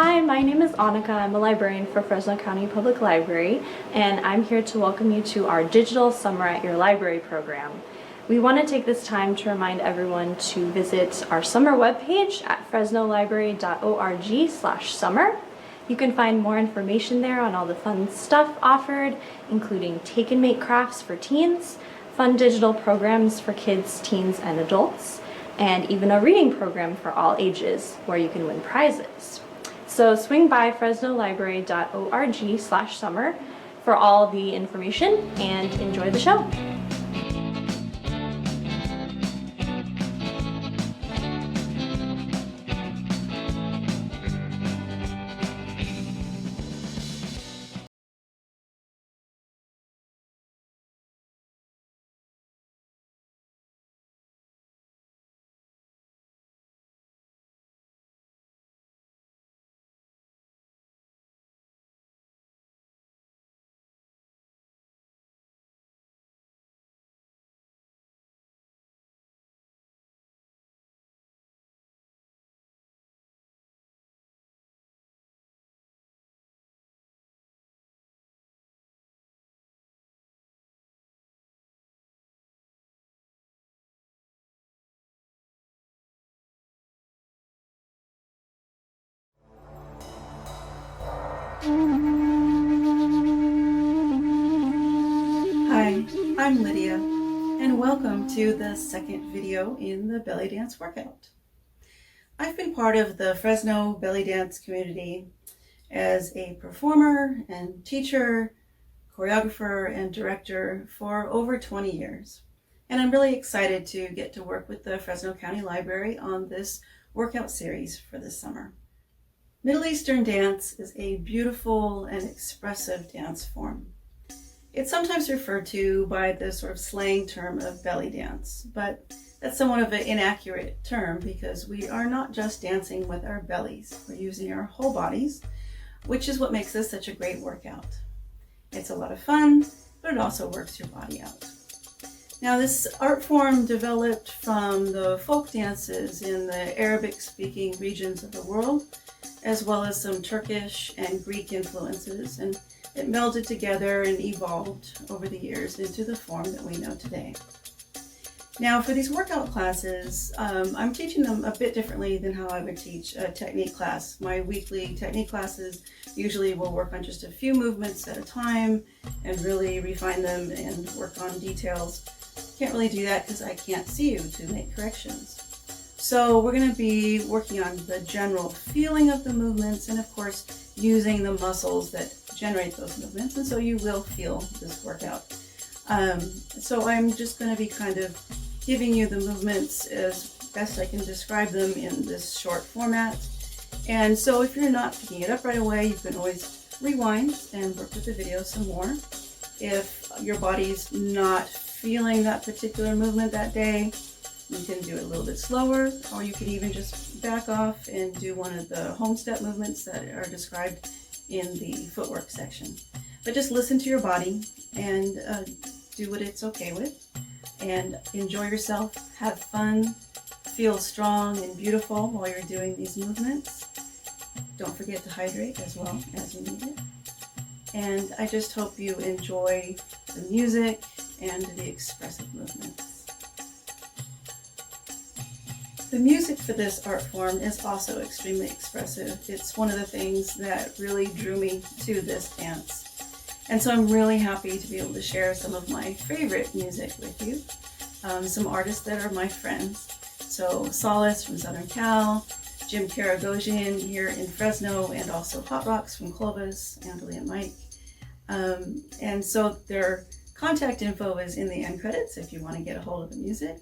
Hi, my name is Annika. I'm a librarian for Fresno County Public Library, and I'm here to welcome you to our Digital Summer at Your Library program. We want to take this time to remind everyone to visit our summer webpage at fresnolibrary.org/summer. You can find more information there on all the fun stuff offered, including take and make crafts for teens, fun digital programs for kids, teens, and adults, and even a reading program for all ages where you can win prizes. So swing by fresnolibrary.org/summer for all the information and enjoy the show. Hi, I'm Lydia, and welcome to the second video in the belly dance workout. I've been part of the Fresno belly dance community as a performer and teacher, choreographer, and director for over 20 years. And I'm really excited to get to work with the Fresno County Library on this workout series for this summer. Middle Eastern dance is a beautiful and expressive dance form. It's sometimes referred to by the sort of slang term of belly dance, but that's somewhat of an inaccurate term because we are not just dancing with our bellies. We're using our whole bodies, which is what makes this such a great workout. It's a lot of fun, but it also works your body out. Now, this art form developed from the folk dances in the Arabic-speaking regions of the world, as well as some Turkish and Greek influences, and it melded together and evolved over the years into the form that we know today. Now, for these workout classes, I'm teaching them a bit differently than how I would teach a technique class. My weekly technique classes usually will work on just a few movements at a time and really refine them and work on details. Can't really do that because I can't see you to make corrections. So we're going to be working on the general feeling of the movements and, of course, using the muscles that generate those movements, and so you will feel this workout. So I'm just going to be kind of giving you the movements as best I can describe them in this short format. And so if you're not picking it up right away, you can always rewind and work with the video some more. If your body's not feeling that particular movement that day, you can do it a little bit slower, or you can even just back off and do one of the home step movements that are described in the footwork section. But just listen to your body and do what it's okay with, and enjoy yourself, have fun, feel strong and beautiful while you're doing these movements. Don't forget to hydrate as well as you need it. And I just hope you enjoy the music and the expressive movements. The music for this art form is also extremely expressive. It's one of the things that really drew me to this dance. And so I'm really happy to be able to share some of my favorite music with you. Some artists that are my friends. So Solace from Southern Cal, Jim Karagosian here in Fresno, and also Hot Rocks from Clovis, Andalea and Mike. And so their contact info is in the end credits if you want to get a hold of the music.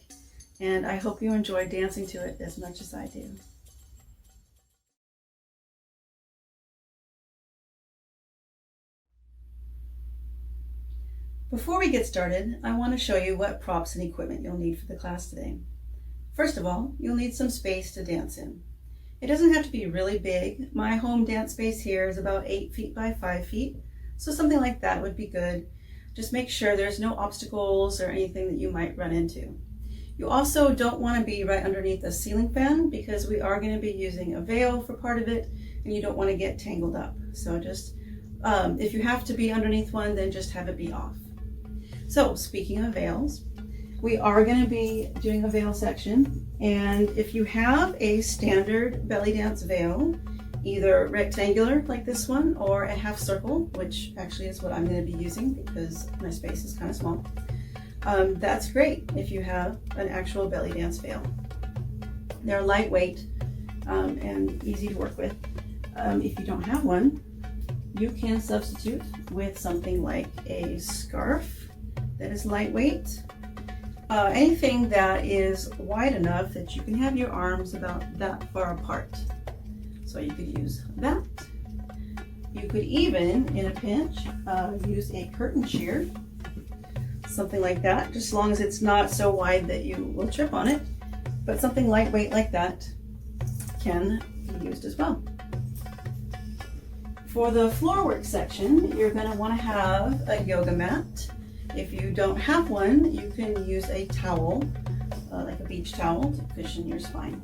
And I hope you enjoy dancing to it as much as I do. Before we get started, I want to show you what props and equipment you'll need for the class today. First of all, you'll need some space to dance in. It doesn't have to be really big. My home dance space here is about 8 feet by 5 feet, so something like that would be good. Just make sure there's no obstacles or anything that you might run into. You also don't want to be right underneath the ceiling fan because we are going to be using a veil for part of it, and you don't want to get tangled up. So just, if you have to be underneath one, then just have it be off. So speaking of veils, we are going to be doing a veil section. And if you have a standard belly dance veil, either rectangular like this one or a half circle, which actually is what I'm going to be using because my space is kind of small, that's great if you have an actual belly dance veil. They're lightweight and easy to work with. If you don't have one, you can substitute with something like a scarf that is lightweight. Anything that is wide enough that you can have your arms about that far apart. So you could use that. You could even, in a pinch, use a curtain shear, something like that, just as long as it's not so wide that you will trip on it. But something lightweight like that can be used as well. For the floor work section, you're going to want to have a yoga mat. If you don't have one, you can use a towel, like a beach towel, to cushion your spine.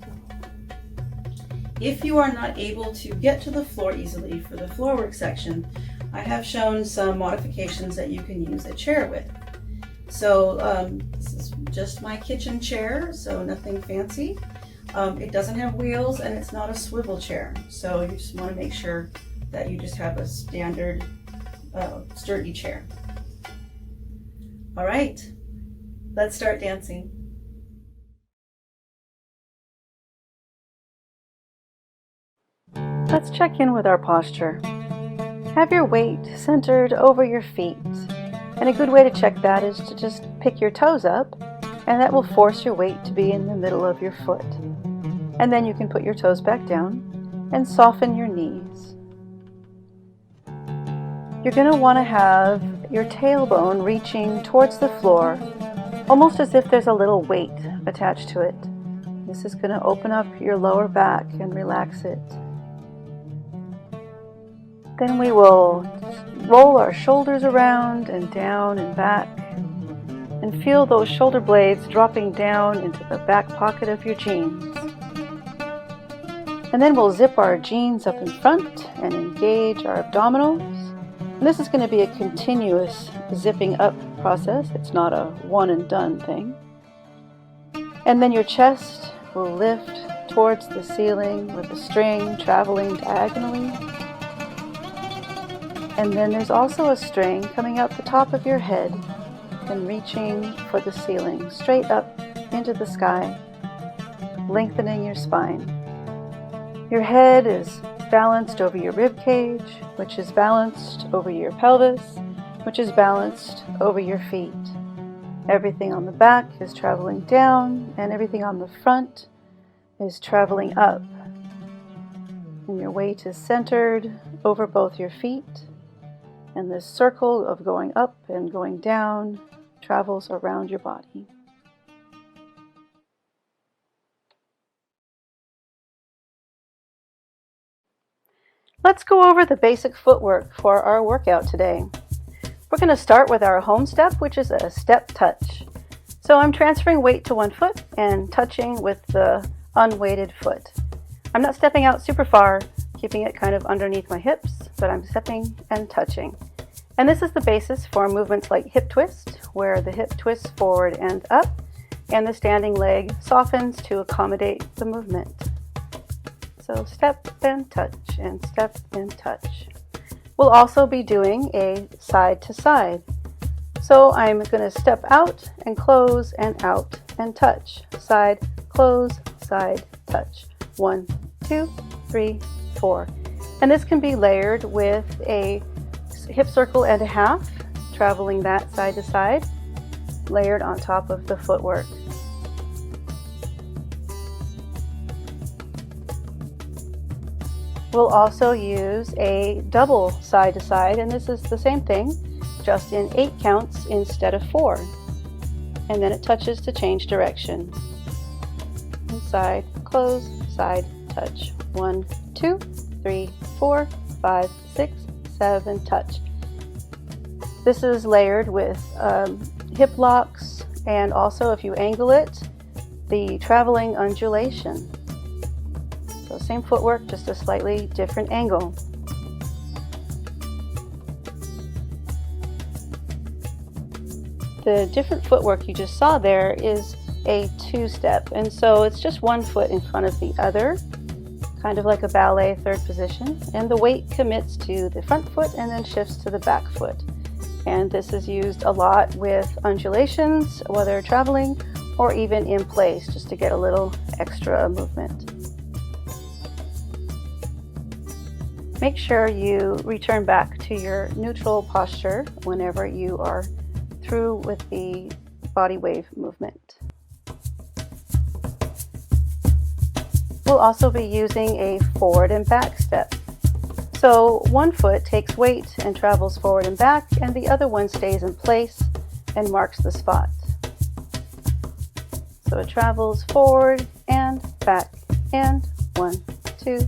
If you are not able to get to the floor easily for the floor work section, I have shown some modifications that you can use a chair with. So this is just my kitchen chair, so nothing fancy. It doesn't have wheels and it's not a swivel chair. So you just want to make sure that you just have a standard sturdy chair. All right, let's start dancing. Let's check in with our posture. Have your weight centered over your feet. And a good way to check that is to just pick your toes up, and that will force your weight to be in the middle of your foot. And then you can put your toes back down and soften your knees. You're going to want to have your tailbone reaching towards the floor, almost as if there's a little weight attached to it. This is going to open up your lower back and relax it. Then we will roll our shoulders around and down and back, and feel those shoulder blades dropping down into the back pocket of your jeans. And then we'll zip our jeans up in front and engage our abdominals. And this is going to be a continuous zipping up process. It's not a one and done thing. And then your chest will lift towards the ceiling with the string traveling diagonally. And then there's also a string coming out the top of your head and reaching for the ceiling, straight up into the sky, lengthening your spine. Your head is balanced over your rib cage, which is balanced over your pelvis, which is balanced over your feet. Everything on the back is traveling down, and everything on the front is traveling up. And your weight is centered over both your feet. And this circle of going up and going down travels around your body. Let's go over the basic footwork for our workout today. We're going to start with our home step, which is a step touch. So I'm transferring weight to one foot and touching with the unweighted foot. I'm not stepping out super far, keeping it kind of underneath my hips, but I'm stepping and touching. And this is the basis for movements like hip twist, where the hip twists forward and up, and the standing leg softens to accommodate the movement. So step and touch and step and touch. We'll also be doing a side to side. So I'm going to step out and close and out and touch. Side, close, side, touch. 1, 2, 3, 4. And this can be layered with a hip circle and a half, traveling that side to side, layered on top of the footwork. We'll also use a double side to side, and this is the same thing, just in 8 counts instead of 4. And then it touches to change direction. Side, close, side, touch. 1, 2, 3, 4, 5, 6, 7, touch. This is layered with hip locks, and also if you angle it, the traveling undulation. So same footwork, just a slightly different angle. The different footwork you just saw there is a two-step, and so it's just one foot in front of the other, kind of like a ballet third position, and the weight commits to the front foot and then shifts to the back foot. And this is used a lot with undulations, whether traveling or even in place, just to get a little extra movement. Make sure you return back to your neutral posture whenever you are through with the body wave movement. We'll also be using a forward and back step. So one foot takes weight and travels forward and back, and the other one stays in place and marks the spot. So it travels forward and back, and 1, 2,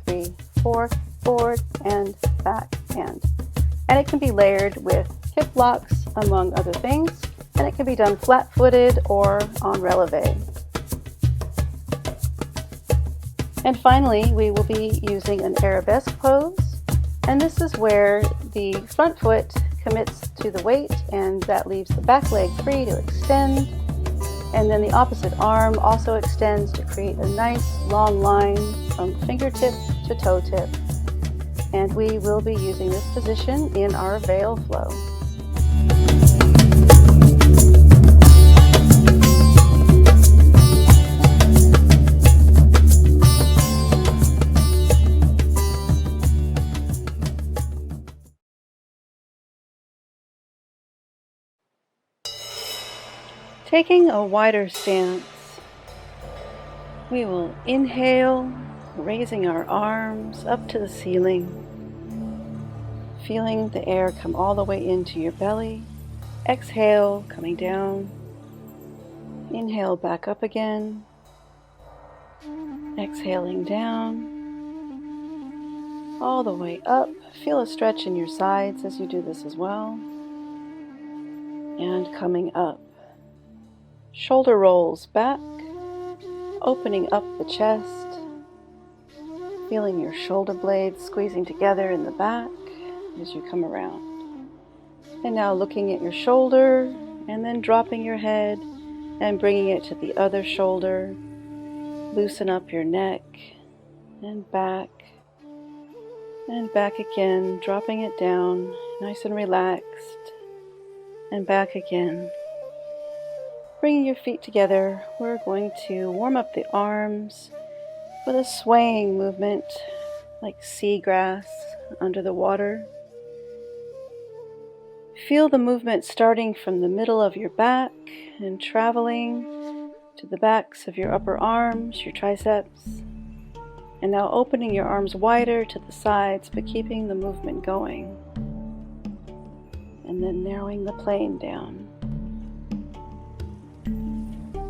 3, 4, forward and back, and it can be layered with hip locks, among other things, and it can be done flat-footed or on releve. And finally, we will be using an arabesque pose, and this is where the front foot commits to the weight, and that leaves the back leg free to extend, and then the opposite arm also extends to create a nice long line from fingertip to toe tip. And we will be using this position in our veil flow. Taking a wider stance, we will inhale, raising our arms up to the ceiling, feeling the air come all the way into your belly. Exhale, coming down. Inhale, back up again. Exhaling down, all the way up. Feel a stretch in your sides as you do this as well. And coming up. Shoulder rolls back, opening up the chest, feeling your shoulder blades squeezing together in the back as you come around. And now looking at your shoulder and then dropping your head and bringing it to the other shoulder. Loosen up your neck and back again, dropping it down, nice and relaxed, and back again. Bringing your feet together, we're going to warm up the arms with a swaying movement like seagrass under the water. Feel the movement starting from the middle of your back and traveling to the backs of your upper arms, your triceps, and now opening your arms wider to the sides but keeping the movement going, and then narrowing the plane down.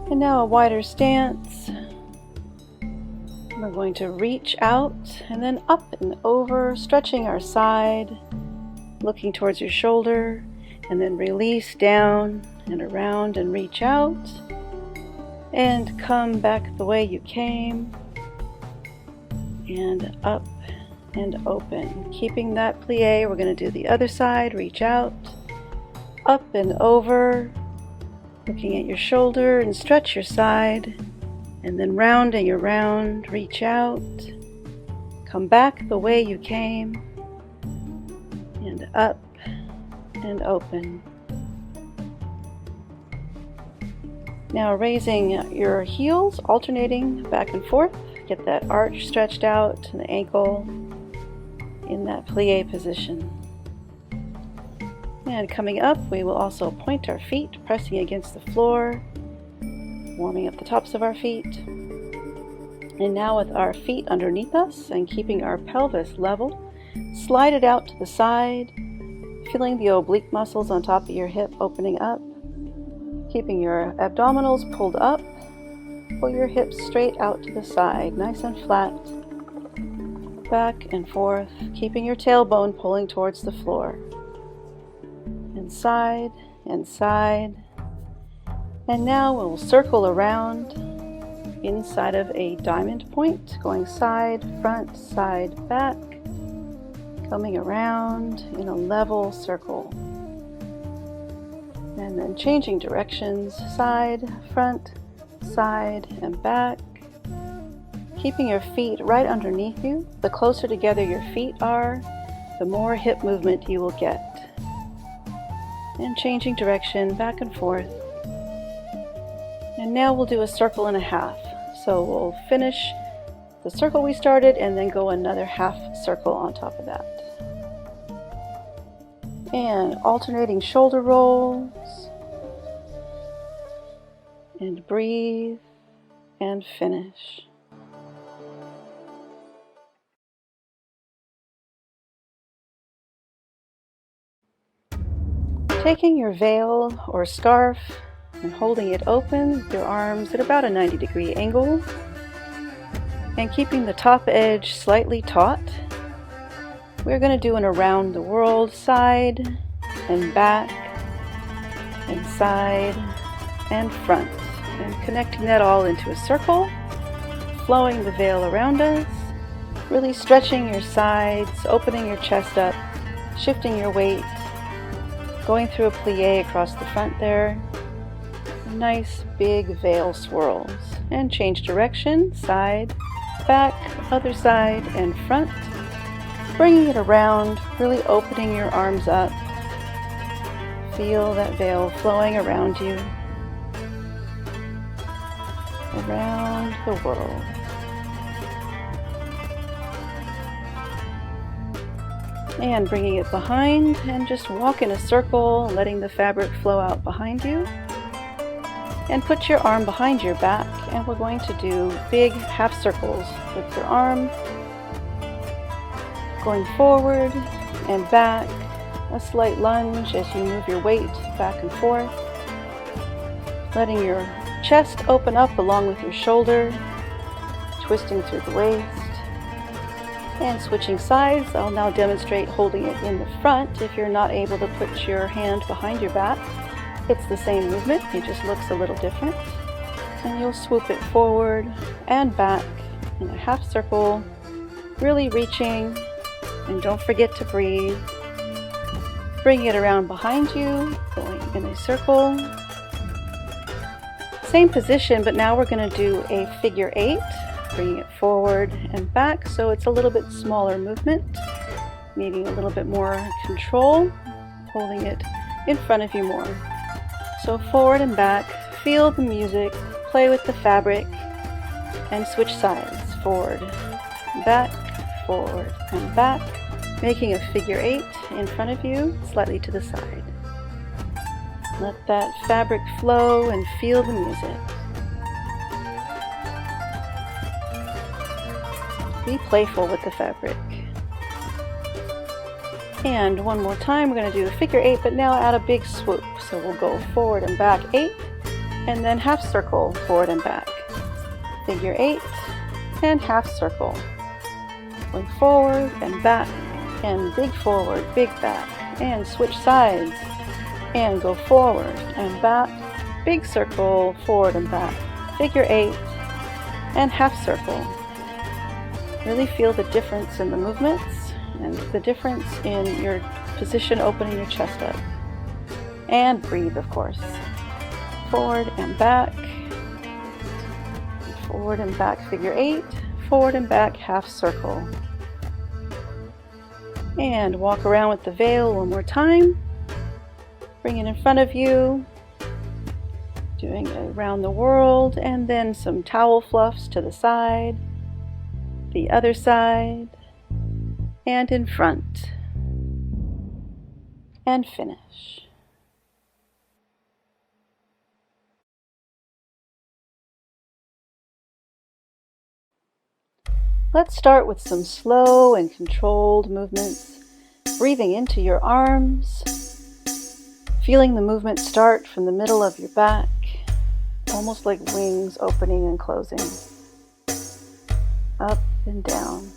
And now a wider stance. We're going to reach out and then up and over, stretching our side, looking towards your shoulder, and then release down and around and reach out, and come back the way you came, and up and open. Keeping that plie, we're going to do the other side, reach out, up and over, looking at your shoulder and stretch your side, and then rounding around, reach out, come back the way you came, and up and open. Now raising your heels, alternating back and forth, get that arch stretched out to the ankle in that plie position. And coming up, we will also point our feet, pressing against the floor, warming up the tops of our feet. And now with our feet underneath us and keeping our pelvis level, slide it out to the side, feeling the oblique muscles on top of your hip opening up, keeping your abdominals pulled up, pull your hips straight out to the side, nice and flat, back and forth, keeping your tailbone pulling towards the floor. And side and side. And now we'll circle around, inside of a diamond point, going side, front, side, back, coming around in a level circle. And then changing directions, side, front, side, and back. Keeping your feet right underneath you. The closer together your feet are, the more hip movement you will get. And changing direction, back and forth. And now we'll do a circle and a half. So we'll finish the circle we started and then go another half circle on top of that. And alternating shoulder rolls. And breathe and finish. Taking your veil or scarf and holding it open with your arms at about a 90-degree angle and keeping the top edge slightly taut, we're going to do an around the world side and back and side and front, and connecting that all into a circle, flowing the veil around us, really stretching your sides, opening your chest up, shifting your weight, going through a plie across the front there. Nice big veil swirls. And change direction, side, back, other side, and front. Bringing it around, really opening your arms up. Feel that veil flowing around you. Around the world. And bringing it behind and just walk in a circle, letting the fabric flow out behind you. And put your arm behind your back, and we're going to do big half circles with your arm, going forward and back, a slight lunge as you move your weight back and forth, letting your chest open up along with your shoulder, twisting through the waist. And switching sides, I'll now demonstrate holding it in the front if you're not able to put your hand behind your back. It's the same movement, it just looks a little different. And you'll swoop it forward and back in a half circle, really reaching, and don't forget to breathe. Bring it around behind you, going in a circle. Same position, but now we're going to do a figure 8. Bringing it forward and back, so it's a little bit smaller movement, needing a little bit more control, holding it in front of you more. So forward and back, feel the music, play with the fabric, and switch sides, forward, back, and back, making a figure 8 in front of you, slightly to the side. Let that fabric flow and feel the music. Be playful with the fabric. And one more time, we're going to do a figure 8, but now add a big swoop. So we'll go forward and back 8, and then half circle, forward and back. Figure 8, and half circle. Going forward and back, and big forward, big back, and switch sides, and go forward and back, big circle, forward and back, figure 8, and half circle. Really feel the difference in the movements and the difference in your position, opening your chest up. And breathe, of course. Forward and back, figure 8, forward and back, half circle. And walk around with the veil one more time. Bring it in front of you, doing it around the world, and then some towel fluffs to the side, the other side, and in front, and finish. Let's start with some slow and controlled movements, breathing into your arms, feeling the movement start from the middle of your back, almost like wings opening and closing, up and down.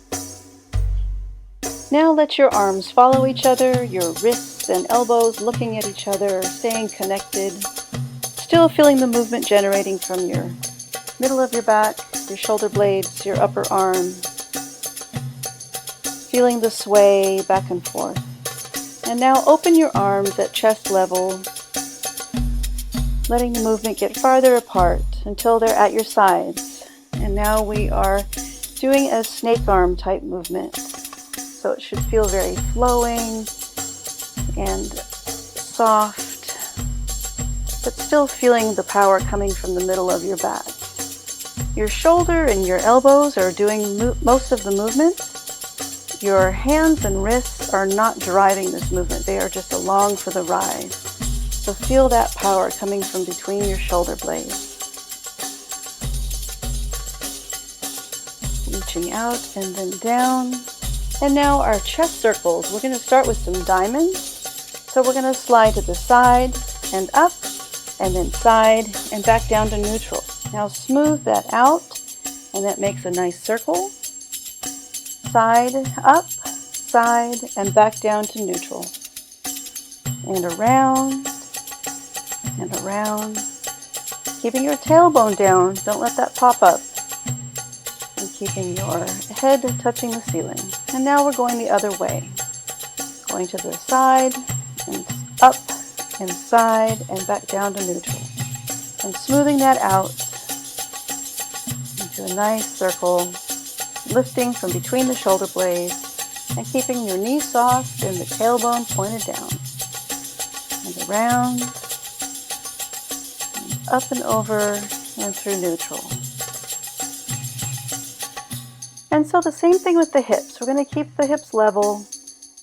Now let your arms follow each other, your wrists and elbows looking at each other, staying connected, still feeling the movement generating from your middle of your back, your shoulder blades, your upper arm. Feeling the sway back and forth. And now open your arms at chest level, letting the movement get farther apart until they're at your sides. And now we are doing a snake arm type movement. So it should feel very flowing and soft, but still feeling the power coming from the middle of your back. Your shoulder and your elbows are doing most of the movement. Your hands and wrists are not driving this movement. They are just along for the ride. So feel that power coming from between your shoulder blades. Reaching out and then down. And now our chest circles. We're going to start with some diamonds. So we're going to slide to the side and up, and then side and back down to neutral. Now smooth that out, and that makes a nice circle. Side, up, side, and back down to neutral. And around, keeping your tailbone down. Don't let that pop up. And keeping your head touching the ceiling. And now we're going the other way. Going to the side, and up, and side, and back down to neutral. And smoothing that out into a nice circle. Lifting from between the shoulder blades and keeping your knees soft and the tailbone pointed down. And around, and up and over, and through neutral. And so the same thing with the hips. We're going to keep the hips level,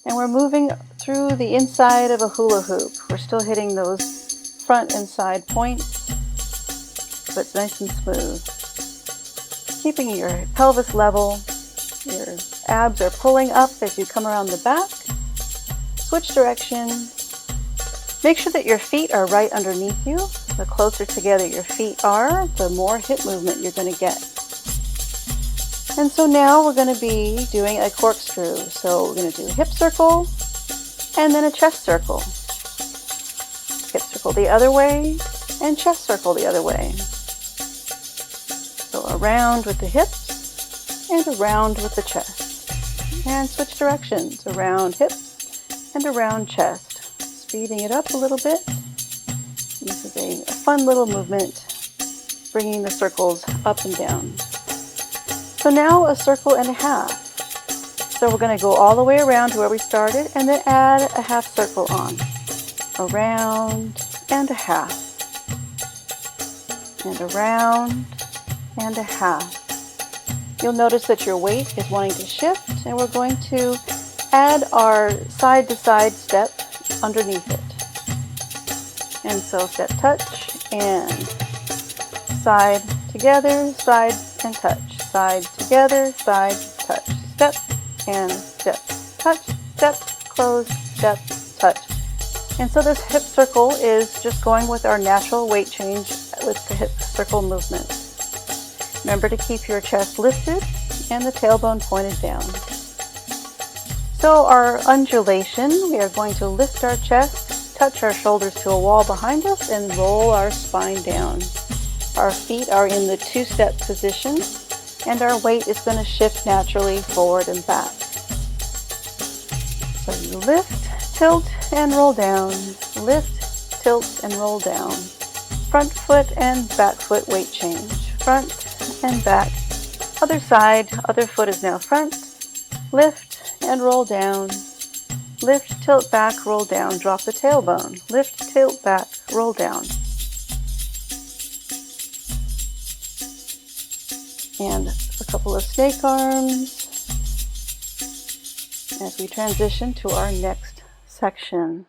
and we're moving through the inside of a hula hoop. We're still hitting those front and side points, but nice and smooth. Keeping your pelvis level, your abs are pulling up as you come around the back. Switch direction. Make sure that your feet are right underneath you. The closer together your feet are, the more hip movement you're going to get. And so now we're going to be doing a corkscrew. So we're going to do a hip circle and then a chest circle. Hip circle the other way and chest circle the other way. So around with the hips and around with the chest. And switch directions, around hips and around chest. Speeding it up a little bit. This is a fun little movement, bringing the circles up and down. So now a circle and a half. So we're going to go all the way around to where we started and then add a half circle on. Around and a half. And around and a half. You'll notice that your weight is wanting to shift, and we're going to add our side-to-side step underneath it. And so step touch and side together, side and touch. Side together, side, touch. Step and step. Touch, step, close, step, touch. And so this hip circle is just going with our natural weight change with the hip circle movement. Remember to keep your chest lifted and the tailbone pointed down. So our undulation, we are going to lift our chest, touch our shoulders to a wall behind us, and roll our spine down. Our feet are in the two-step position, and our weight is going to shift naturally forward and back. So you lift, tilt, and roll down. Lift, tilt, and roll down. Front foot and back foot weight change. Front and back. Other side, other foot is now front. Lift and roll down. Lift, tilt, back, roll down. Drop the tailbone. Lift, tilt, back, roll down. And a couple of snake arms as we transition to our next section.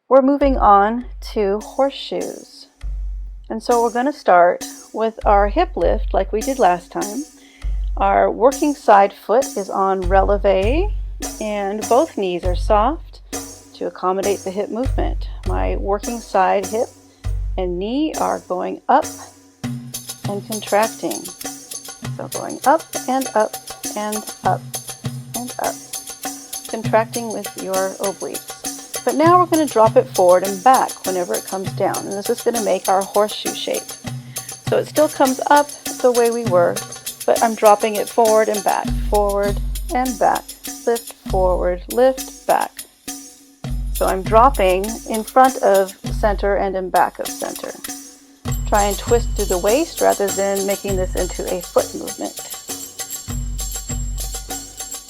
We're moving on to horseshoes. And so we're going to start with our hip lift like we did last time. Our working side foot is on releve, and both knees are soft to accommodate the hip movement. My working side hip and knee are going up and contracting. So going up and up and up and up. Contracting with your obliques. But now we're going to drop it forward and back whenever it comes down. And this is going to make our horseshoe shape. So it still comes up the way we were, but I'm dropping it forward and back, lift, forward, lift, back. So I'm dropping in front of center and in back of center. Try and twist through the waist rather than making this into a foot movement.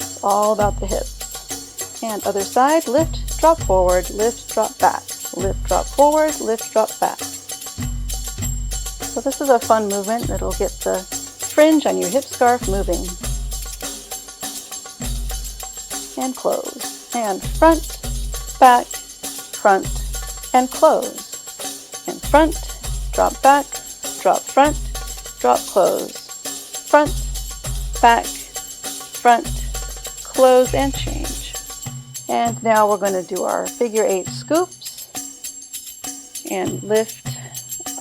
It's all about the hips. And other side, lift, drop forward, lift, drop back, lift, drop forward, lift, drop back. So this is a fun movement that'll get the fringe on your hip scarf moving. And close. And front, back, front, and close. And front, drop back, drop front, drop close. Front, back, front, close, and change. And now we're going to do our figure 8 scoops. And lift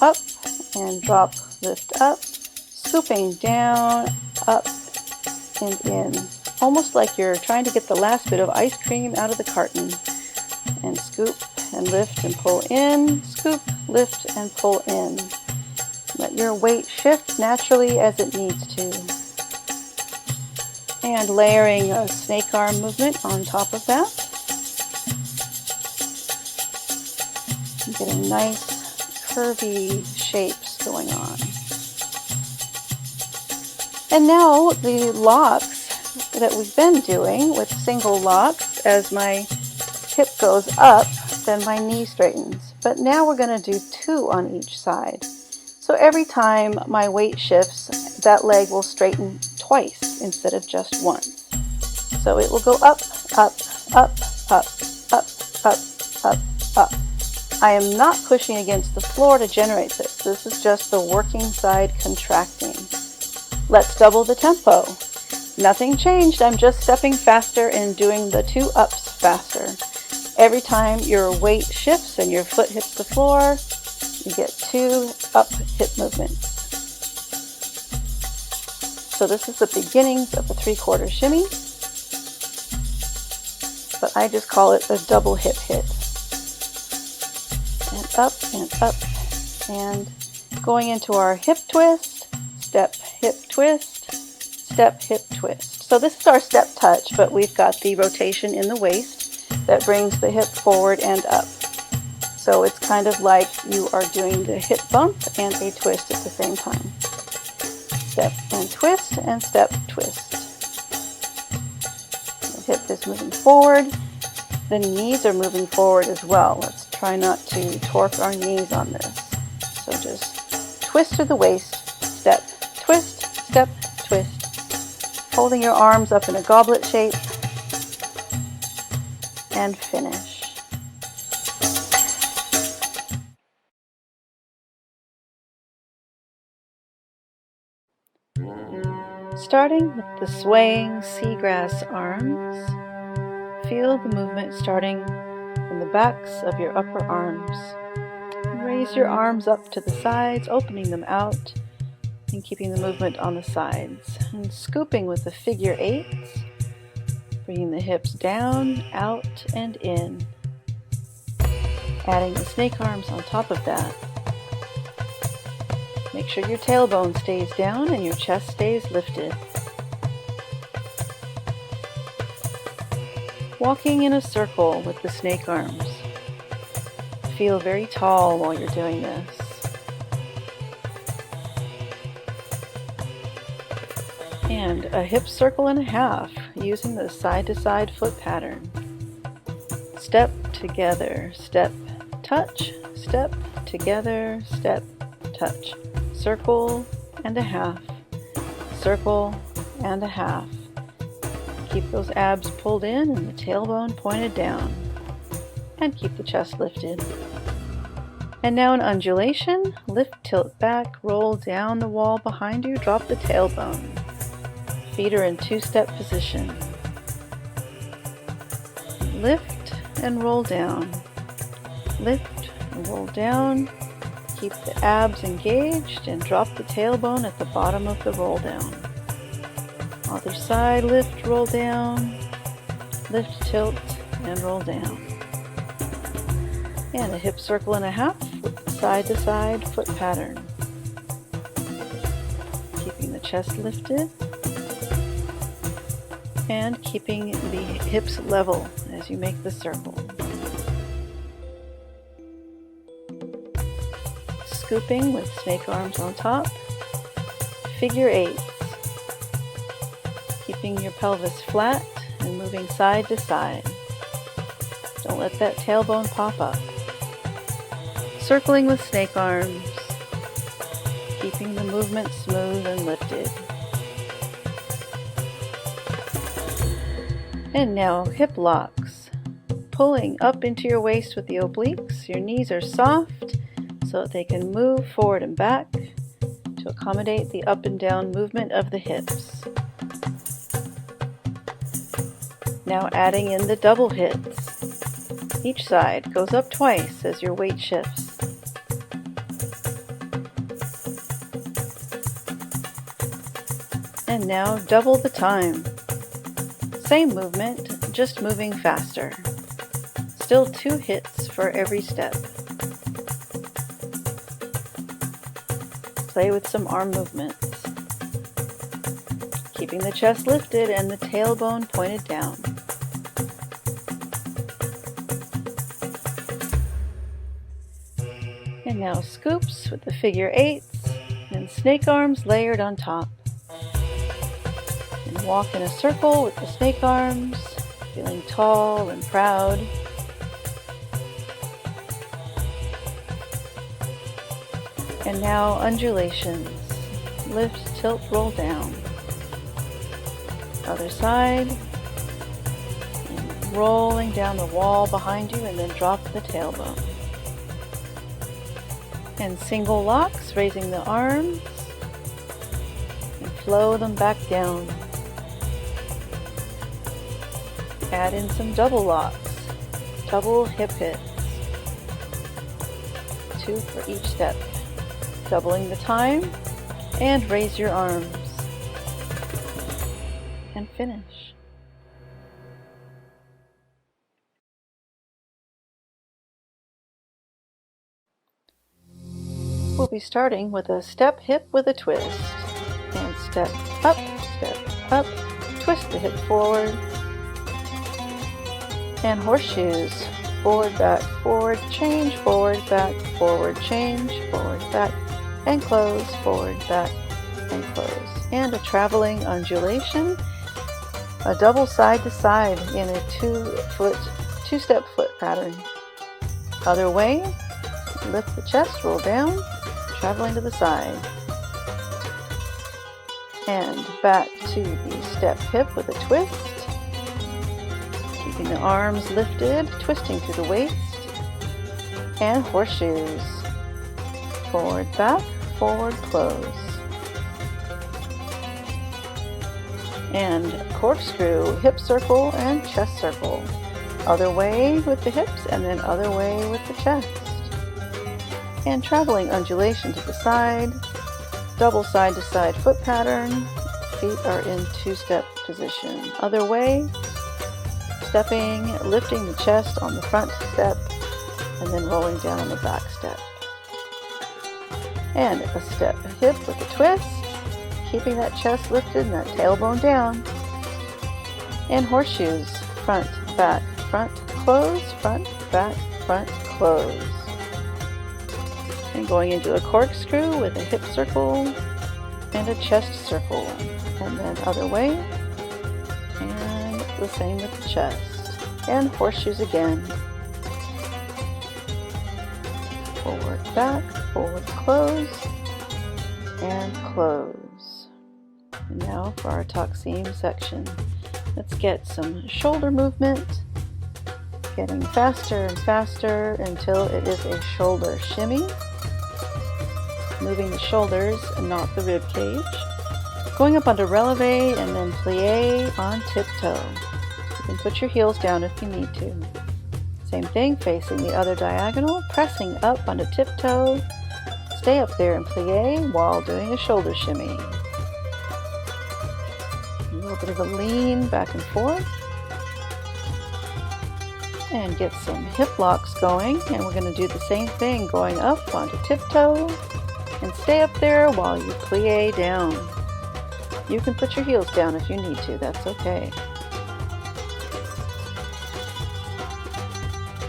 up and drop, lift up, scooping down, up, and in. Almost like you're trying to get the last bit of ice cream out of the carton. And scoop and lift and pull in, scoop, lift, and pull in. Let your weight shift naturally as it needs to. And layering a snake arm movement on top of that. Getting nice curvy shapes going on. And now the locks that we've been doing with single locks, as my hip goes up, then my knee straightens. But now we're going to do 2 on each side. So every time my weight shifts, that leg will straighten twice instead of just once. So it will go up, up, up, up, up, up, up, up. I am not pushing against the floor to generate this. This is just the working side contracting. Let's double the tempo. Nothing changed. I'm just stepping faster and doing the 2 ups faster. Every time your weight shifts and your foot hits the floor, you get 2 up hip movements. So this is the beginnings of a 3/4 shimmy, but I just call it a double hip hit. And up and up, and going into our hip twist, step, hip twist, step, hip twist. So this is our step touch, but we've got the rotation in the waist that brings the hip forward and up. So it's kind of like you are doing the hip bump and a twist at the same time. Step and twist and step, twist. The hip is moving forward. The knees are moving forward as well. Let's try not to torque our knees on this. So just twist through the waist, step, twist, step, twist. Holding your arms up in a goblet shape. And finish. Starting with the swaying seagrass arms, feel the movement starting from the backs of your upper arms. Raise your arms up to the sides, opening them out, and keeping the movement on the sides. And scooping with the figure 8s, bringing the hips down, out, and in. Adding the snake arms on top of that. Make sure your tailbone stays down and your chest stays lifted. Walking in a circle with the snake arms. Feel very tall while you're doing this. And a hip circle and a half using the side-to-side foot pattern. Step together, step, touch, step together, step, touch. Circle and a half, circle and a half. Keep those abs pulled in and the tailbone pointed down. And keep the chest lifted. And now an undulation. Lift, tilt back, roll down the wall behind you, drop the tailbone. Feet are in 2-step position. Lift and roll down. Lift and roll down. Keep the abs engaged and drop the tailbone at the bottom of the roll down. Other side, lift, roll down, lift, tilt, and roll down. And a hip circle and a half with the side to side foot pattern. Keeping the chest lifted and keeping the hips level as you make the circle. Scooping with snake arms on top. Figure eights. Keeping your pelvis flat and moving side to side. Don't let that tailbone pop up. Circling with snake arms. Keeping the movement smooth and lifted. And now hip locks. Pulling up into your waist with the obliques. Your knees are soft so that they can move forward and back to accommodate the up and down movement of the hips. Now adding in the double hits. Each side goes up twice as your weight shifts. And now double the time. Same movement, just moving faster. Still 2 hits for every step. Play with some arm movements. Keeping the chest lifted and the tailbone pointed down. And now scoops with the figure eights and snake arms layered on top. And walk in a circle with the snake arms, feeling tall and proud. And now undulations. Lift, tilt, roll down. Other side. And rolling down the wall behind you and then drop the tailbone. And single locks, raising the arms. And flow them back down. Add in some double locks. Double hip hits. 2 for each step. Doubling the time, and raise your arms, and finish. We'll be starting with a step hip with a twist, and step up, twist the hip forward, and horseshoes, forward, back, change, forward, change, forward, back, and close, forward, back, and close. And a traveling undulation, a double side to side in a 2-step foot pattern. Other way, lift the chest, roll down, traveling to the side. And back to the step hip with a twist, keeping the arms lifted, twisting through the waist, and horseshoes. Forward, back, forward, close. And corkscrew, hip circle, and chest circle. Other way with the hips, and then other way with the chest. And traveling undulation to the side, double side to side foot pattern. Feet are in 2-step position. Other way, stepping, lifting the chest on the front step, and then rolling down on the back step. And a step hip with a twist, keeping that chest lifted and that tailbone down. And horseshoes, front, back, close, front, back, close. And going into a corkscrew with a hip circle and a chest circle. And then other way, and the same with the chest. And horseshoes again. Forward, back, forward, close, and close. And now for our tuck-seam section. Let's get some shoulder movement, getting faster and faster until it is a shoulder shimmy. Moving the shoulders and not the rib cage. Going up onto releve and then plie on tiptoe. You can put your heels down if you need to. Same thing, facing the other diagonal, pressing up onto tiptoe. Stay up there and plie while doing a shoulder shimmy. A little bit of a lean back and forth. And get some hip locks going. And we're going to do the same thing, going up onto tiptoe. And stay up there while you plie down. You can put your heels down if you need to, that's okay.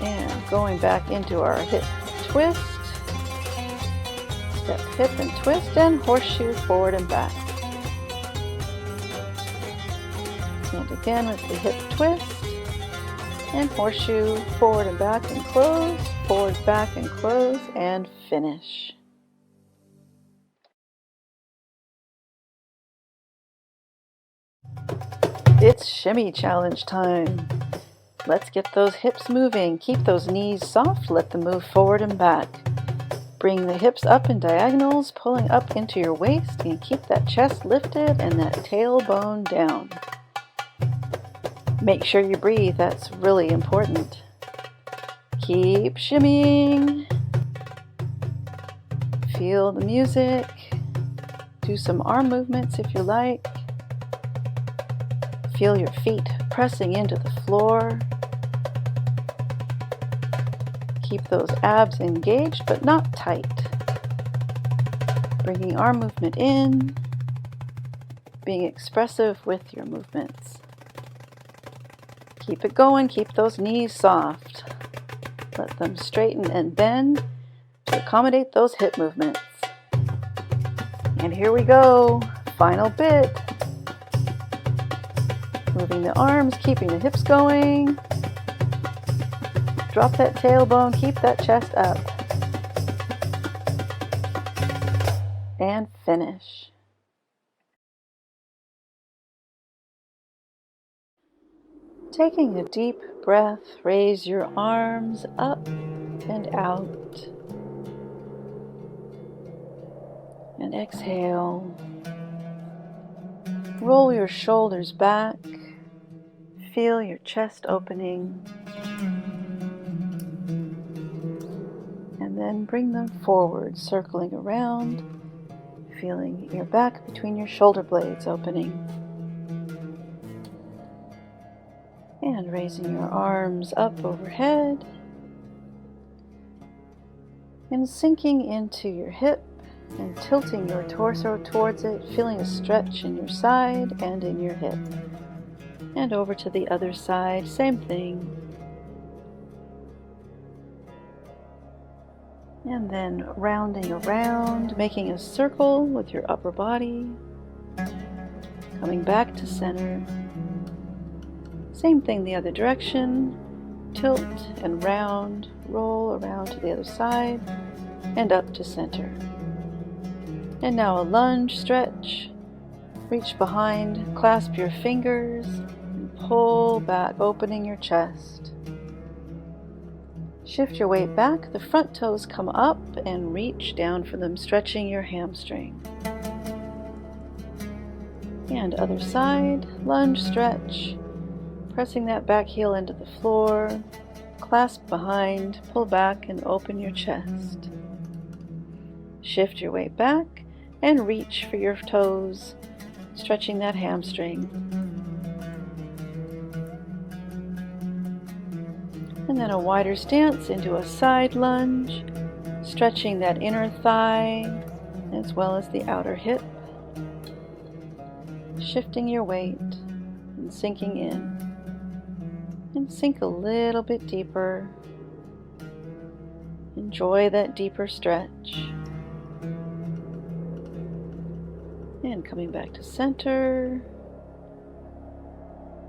And going back into our hip twist, step, hip and twist, and horseshoe forward and back. And again with the hip twist, and horseshoe forward and back and close, forward, back and close, and finish. It's shimmy challenge time. Let's get those hips moving. Keep those knees soft, let them move forward and back. Bring the hips up in diagonals, pulling up into your waist, and keep that chest lifted and that tailbone down. Make sure you breathe, that's really important. Keep shimmying. Feel the music. Do some arm movements if you like. Feel your feet pressing into the floor. Keep those abs engaged but not tight. Bringing arm movement in. Being expressive with your movements. Keep it going, keep those knees soft. Let them straighten and bend to accommodate those hip movements. And here we go, final bit. Moving the arms, keeping the hips going. Drop that tailbone, keep that chest up. And finish. Taking a deep breath, raise your arms up and out. And exhale. Roll your shoulders back. Feel your chest opening. And then bring them forward, circling around, feeling your back between your shoulder blades opening. And raising your arms up overhead and sinking into your hip and tilting your torso towards it, feeling a stretch in your side and in your hip. And over to the other side, same thing. And then rounding around, making a circle with your upper body, coming back to center. Same thing the other direction, tilt and round, roll around to the other side, and up to center. And now a lunge stretch, reach behind, clasp your fingers, and pull back, opening your chest. Shift your weight back, the front toes come up and reach down for them, stretching your hamstring. And other side, lunge stretch. Pressing that back heel into the floor, clasp behind, pull back and open your chest. Shift your weight back and reach for your toes, stretching that hamstring. And then a wider stance into a side lunge, stretching that inner thigh as well as the outer hip. Shifting your weight and sinking in. And sink a little bit deeper. Enjoy that deeper stretch. And coming back to center.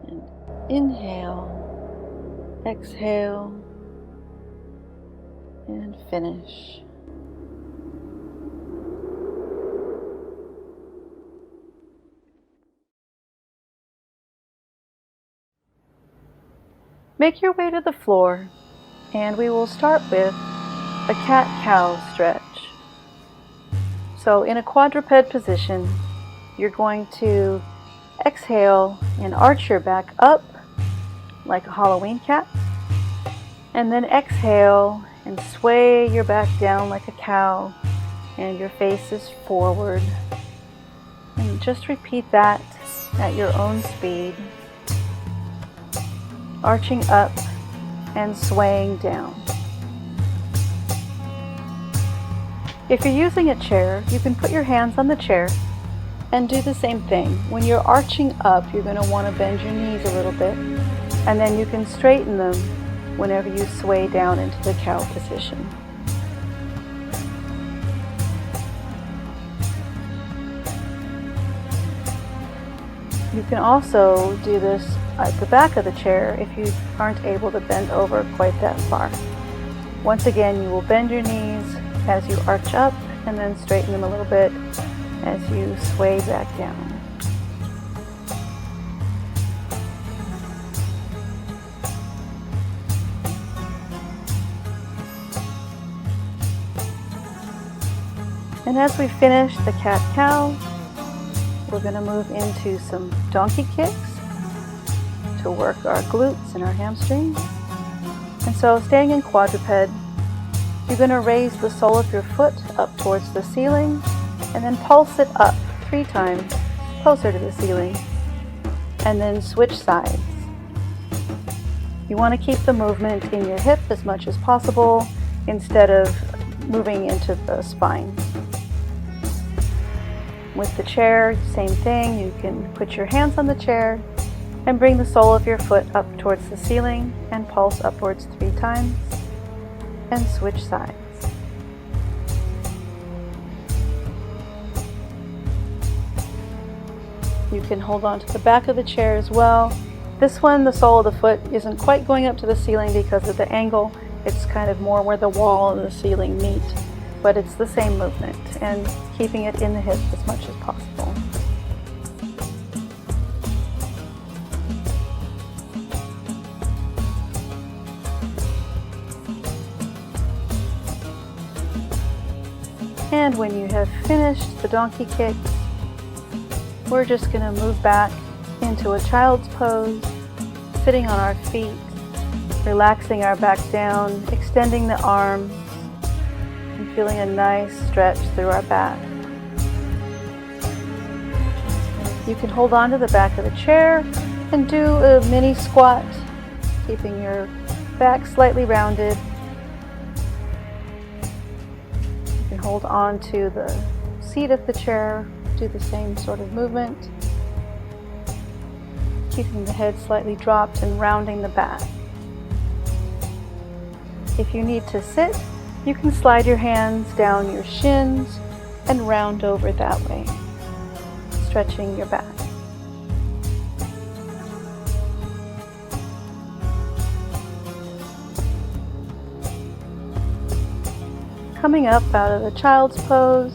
And inhale, exhale, and finish. Make your way to the floor, and we will start with a cat-cow stretch. So in a quadruped position, you're going to exhale and arch your back up like a Halloween cat, and then exhale and sway your back down like a cow, and your face is forward. And just repeat that at your own speed. Arching up and swaying down. If you're using a chair, you can put your hands on the chair And do the same thing. When you're arching up, you're going to want to bend your knees a little bit, and then you can straighten them whenever you sway down into the cow position. You can also do this at the back of the chair if you aren't able to bend over quite that far. Once again, you will bend your knees as you arch up and then straighten them a little bit as you sway back down. And as we finish the cat-cow, we're going to move into some donkey kicks to work our glutes and our hamstrings. And so staying in quadruped, you're going to raise the sole of your foot up towards the ceiling and then pulse it up 3 times closer to the ceiling and then switch sides. You want to keep the movement in your hip as much as possible instead of moving into the spine. With the chair, same thing. You can put your hands on the chair and bring the sole of your foot up towards the ceiling and pulse upwards 3 times and switch sides. You can hold on to the back of the chair as well. This one, the sole of the foot isn't quite going up to the ceiling because of the angle. It's kind of more where the wall and the ceiling meet, but it's the same movement and keeping it in the hip as much as possible. And when you have finished the donkey kicks, we're just going to move back into a child's pose, sitting on our feet, relaxing our back down, extending the arms, and feeling a nice stretch through our back. You can hold on to the back of the chair and do a mini squat, keeping your back slightly rounded. You can hold on to the seat of the chair, do the same sort of movement, keeping the head slightly dropped and rounding the back. If you need to sit, you can slide your hands down your shins and round over that way, stretching your back. Coming up out of the child's pose,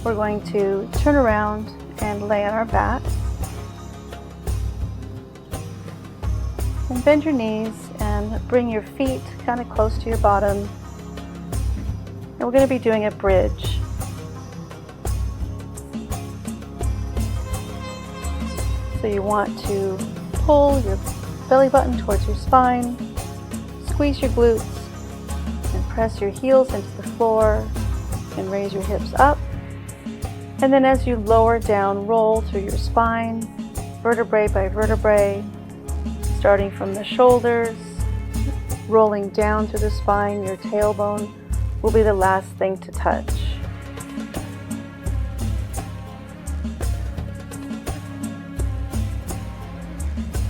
we're going to turn around and lay on our back. And bend your knees and bring your feet kind of close to your bottom. And we're going to be doing a bridge. So you want to pull your belly button towards your spine, squeeze your glutes, and press your heels into the floor and raise your hips up. And then as you lower down, roll through your spine, vertebrae by vertebrae, starting from the shoulders, rolling down through the spine. Your tailbone will be the last thing to touch.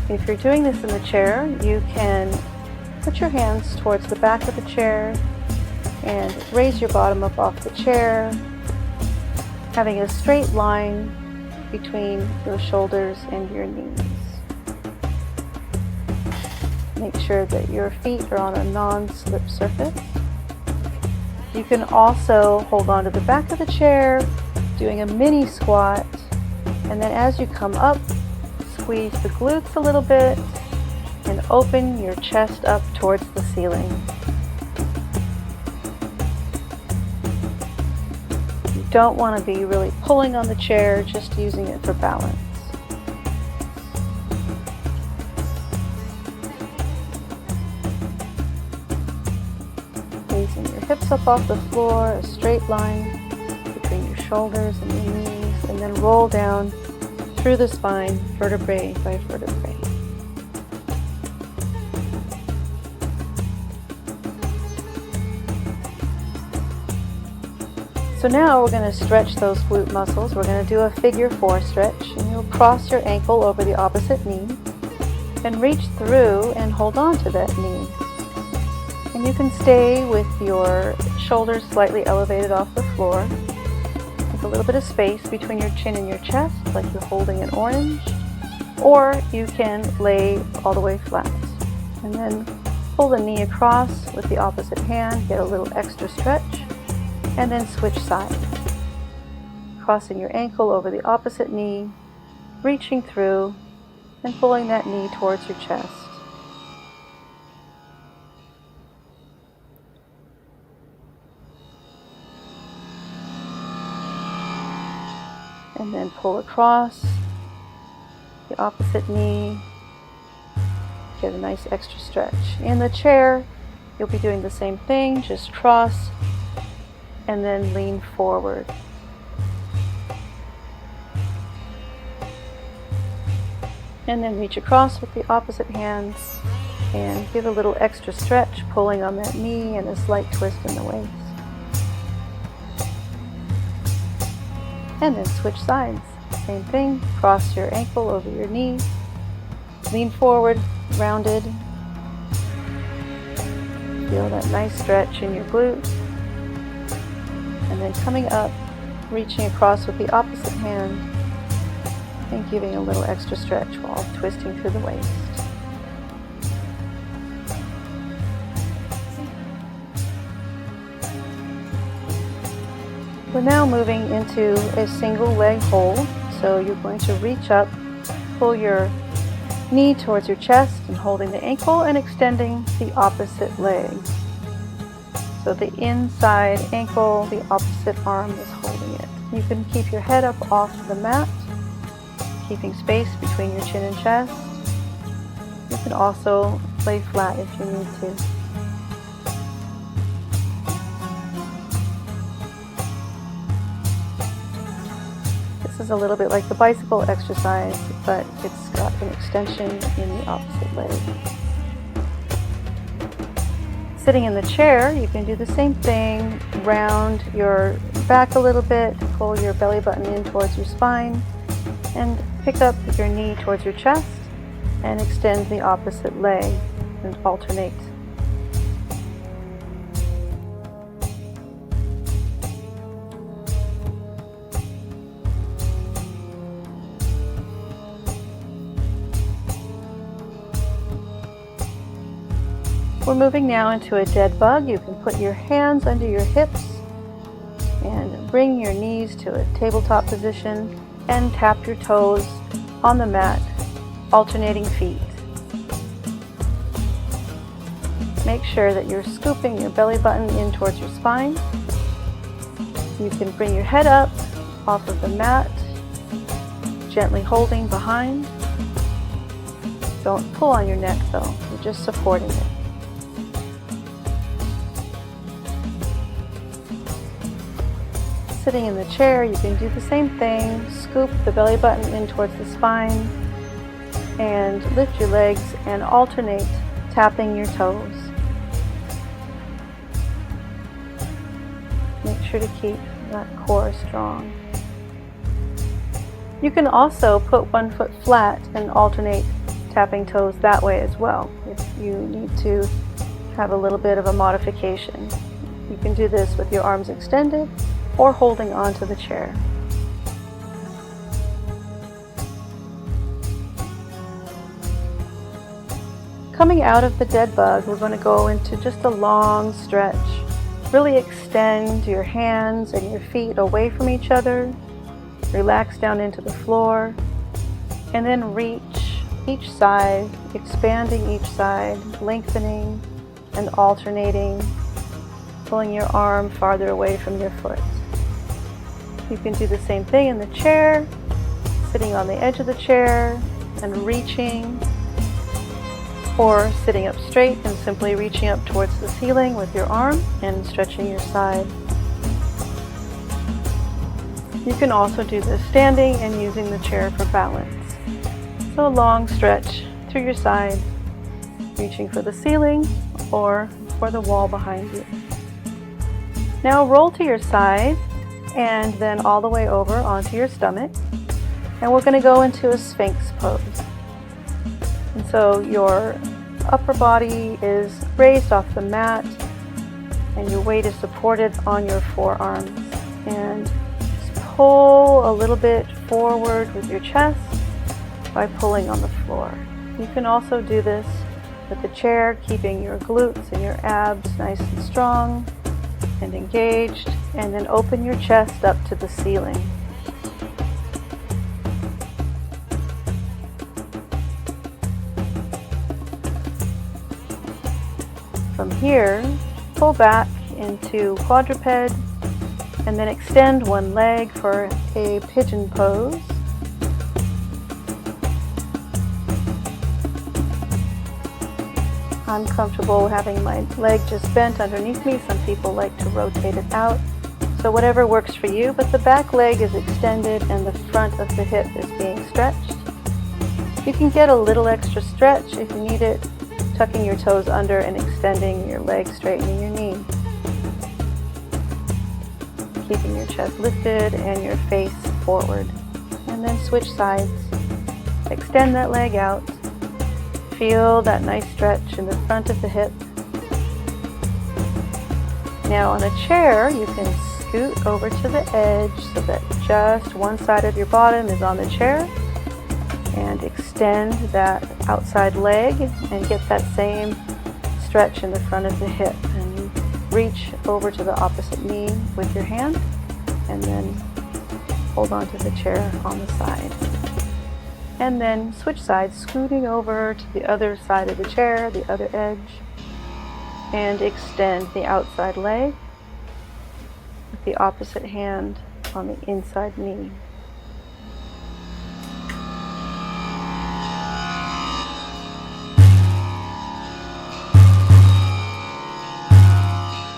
If you're doing this in the chair, you can put your hands towards the back of the chair and raise your bottom up off the chair, having a straight line between your shoulders and your knees. Make sure that your feet are on a non-slip surface. You can also hold on to the back of the chair, doing a mini squat, and then as you come up, squeeze the glutes a little bit and open your chest up towards the ceiling. You don't want to be really pulling on the chair, just using it for balance. Raising your hips up off the floor, a straight line between your shoulders and your knees, and then roll down through the spine, vertebrae by vertebrae. So now we're going to stretch those glute muscles. We're going to do a figure 4 stretch, and you'll cross your ankle over the opposite knee and reach through and hold on to that knee. And you can stay with your shoulders slightly elevated off the floor, with a little bit of space between your chin and your chest, like you're holding an orange, or you can lay all the way flat. And then pull the knee across with the opposite hand, get a little extra stretch, and then switch sides. Crossing your ankle over the opposite knee, reaching through, and pulling that knee towards your chest. And then pull across the opposite knee, get a nice extra stretch. In the chair, you'll be doing the same thing, just cross and then lean forward. And then reach across with the opposite hands and give a little extra stretch, pulling on that knee and a slight twist in the waist. And then switch sides. Same thing, cross your ankle over your knee, lean forward, rounded. Feel that nice stretch in your glute. And then coming up, reaching across with the opposite hand and giving a little extra stretch while twisting through the waist. We're now moving into a single leg hold. So you're going to reach up, pull your knee towards your chest and holding the ankle and extending the opposite leg. So the inside ankle, the opposite arm is holding it. You can keep your head up off the mat, keeping space between your chin and chest. You can also lay flat if you need to. This is a little bit like the bicycle exercise, but it's got an extension in the opposite leg. Sitting in the chair, you can do the same thing. Round your back a little bit, pull your belly button in towards your spine, and pick up your knee towards your chest and extend the opposite leg and alternate. We're moving now into a dead bug. You can put your hands under your hips and bring your knees to a tabletop position and tap your toes on the mat, alternating feet. Make sure that you're scooping your belly button in towards your spine. You can bring your head up off of the mat, gently holding behind. Don't pull on your neck though, you're just supporting it. Sitting in the chair, you can do the same thing. Scoop the belly button in towards the spine and lift your legs and alternate tapping your toes. Make sure to keep that core strong. You can also put one foot flat and alternate tapping toes that way as well if you need to have a little bit of a modification. You can do this with your arms extended or holding onto the chair. Coming out of the dead bug, we're going to go into just a long stretch. Really extend your hands and your feet away from each other. Relax down into the floor. And then reach each side, expanding each side, lengthening and alternating, pulling your arm farther away from your foot. You can do the same thing in the chair, sitting on the edge of the chair and reaching, or sitting up straight and simply reaching up towards the ceiling with your arm and stretching your side. You can also do this standing and using the chair for balance. So a long stretch through your side, reaching for the ceiling or for the wall behind you. Now roll to your side and then all the way over onto your stomach. And we're going to go into a Sphinx pose. And so your upper body is raised off the mat and your weight is supported on your forearms. And just pull a little bit forward with your chest by pulling on the floor. You can also do this with the chair, keeping your glutes and your abs nice and strong and engaged, and then open your chest up to the ceiling. From here, pull back into quadruped and then extend one leg for a pigeon pose. I'm comfortable having my leg just bent underneath me. Some people like to rotate it out. So whatever works for you, but the back leg is extended and the front of the hip is being stretched. You can get a little extra stretch if you need it, tucking your toes under and extending your leg, straightening your knee. Keeping your chest lifted and your face forward. And then switch sides. Extend that leg out. Feel that nice stretch in the front of the hip. Now on a chair, you can scoot over to the edge so that just one side of your bottom is on the chair, and extend that outside leg and get that same stretch in the front of the hip, and reach over to the opposite knee with your hand and then hold on to the chair on the side. And then switch sides, scooting over to the other side of the chair, the other edge, and extend the outside leg with the opposite hand on the inside knee.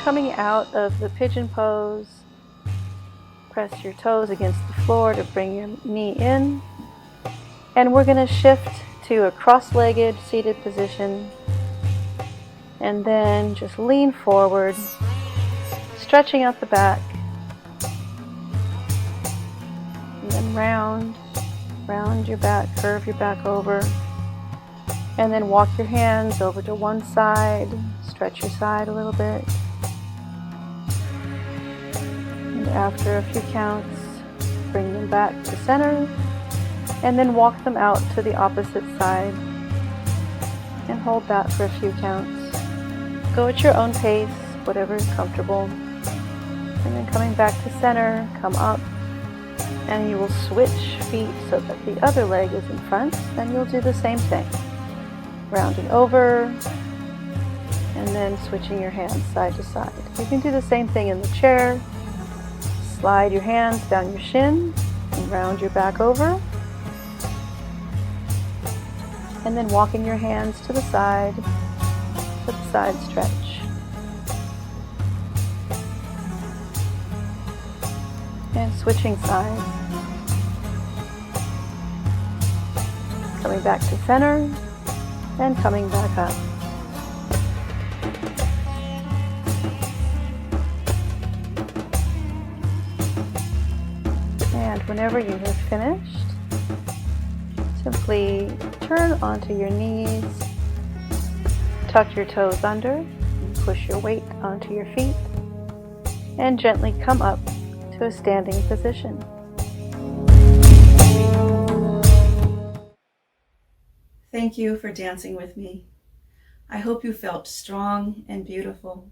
Coming out of the pigeon pose, press your toes against the floor to bring your knee in. And we're going to shift to a cross-legged seated position. And then just lean forward, stretching out the back. And then round your back, curve your back over. And then walk your hands over to one side, stretch your side a little bit. And after a few counts, bring them back to center. And then walk them out to the opposite side and hold that for a few counts. Go at your own pace, whatever is comfortable. And then coming back to center, come up, and you will switch feet so that the other leg is in front, and you'll do the same thing. Rounding over, and then switching your hands side to side. You can do the same thing in the chair. Slide your hands down your shin and round your back over. And then walking your hands to the side stretch. And switching sides. Coming back to center and coming back up. And whenever you have finished, simply turn onto your knees, tuck your toes under, and push your weight onto your feet, and gently come up to a standing position. Thank you for dancing with me. I hope you felt strong and beautiful.